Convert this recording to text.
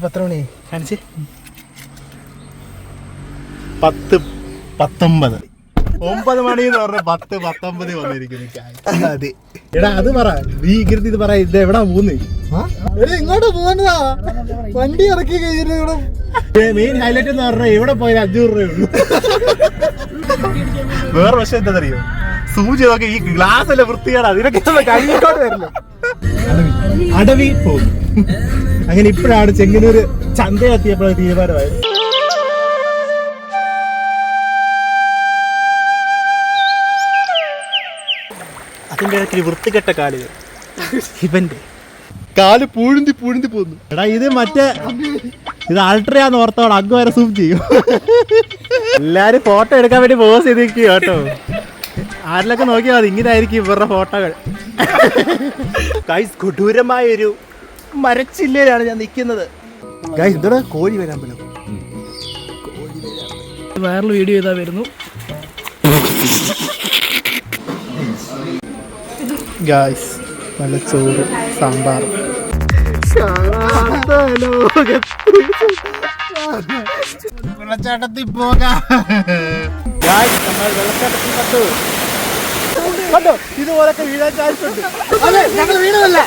ഇപ്പൊ എത്ര മണി കാണിച്ച്? 10:19. 9 മണി എന്ന് പറഞ്ഞ 10:19 വന്നിരിക്കുന്നു. അതെ. എടാ അത് പറ, നീ ഇങ്ങനത്തെ ഇത് പറ, ഇത് എവിടാ പോകുന്നേ? ഇങ്ങോട്ട് പോകുന്നതാ, വണ്ടി ഇറക്കി കഴിഞ്ഞിട്ട്. മെയിൻ ഹൈലൈറ്റ് എന്ന് പറഞ്ഞാൽ എവിടെ പോയാലും 500 രൂപയുള്ളൂ. വേറെ വശം എന്താണെന്നറിയോ? സൂചി നോക്കി ഈ ഗ്ലാസ് അല്ല വൃത്തിയാണ്, അതിനൊക്കെ കഴിഞ്ഞോട്ട് വരില്ല. അടവി പോകും. അങ്ങനെ ഇപ്പോഴാണ് ചെങ്ങന്നൂര് ചന്തയെത്തിയപ്പോഴാണ് തീരുമാനമായത്. അതിന്റെ ഇടയ്ക്ക് വൃത്തികെട്ട കാലുകൾ, ഇവന്റെ കാല് പൂഴുന്തി പോകുന്നു. എടാ ഇത് മറ്റേ ഇത് അൾട്രയാന്ന് ഓർത്തോളം അങ്ങ് വരെ സൂം ചെയ്യും. എല്ലാരും ഫോട്ടോ എടുക്കാൻ വേണ്ടി പോസ് ചെയ്തിരിക്കുക കേട്ടോ. ആരിലൊക്കെ നോക്കിയാൽ മതി, ഇങ്ങനായിരിക്കും ഇവരുടെ ഫോട്ടോകൾ. ഗൈസ്, കൊടൂരമായൊരു മരച്ചില്ലയിലാണ് ഞാൻ നിൽക്കുന്നത്. ഗൈസ്, എന്താ കോഴി വരാൻ പറ്റും? വൈറൽ വീഡിയോ ചെയ്താ വരുന്നു. ഗൈസ്, നല്ല ചോറ്, സാമ്പാർ. വെള്ളച്ചാട്ടത്തിൽ പോകാം. വെള്ളച്ചാട്ടത്തിൽ കണ്ടോ, ഇതുപോലൊക്കെ വീഴാൻ ചാൻസ് ഉണ്ട്. അതെ, ഞങ്ങൾ വീണതല്ല.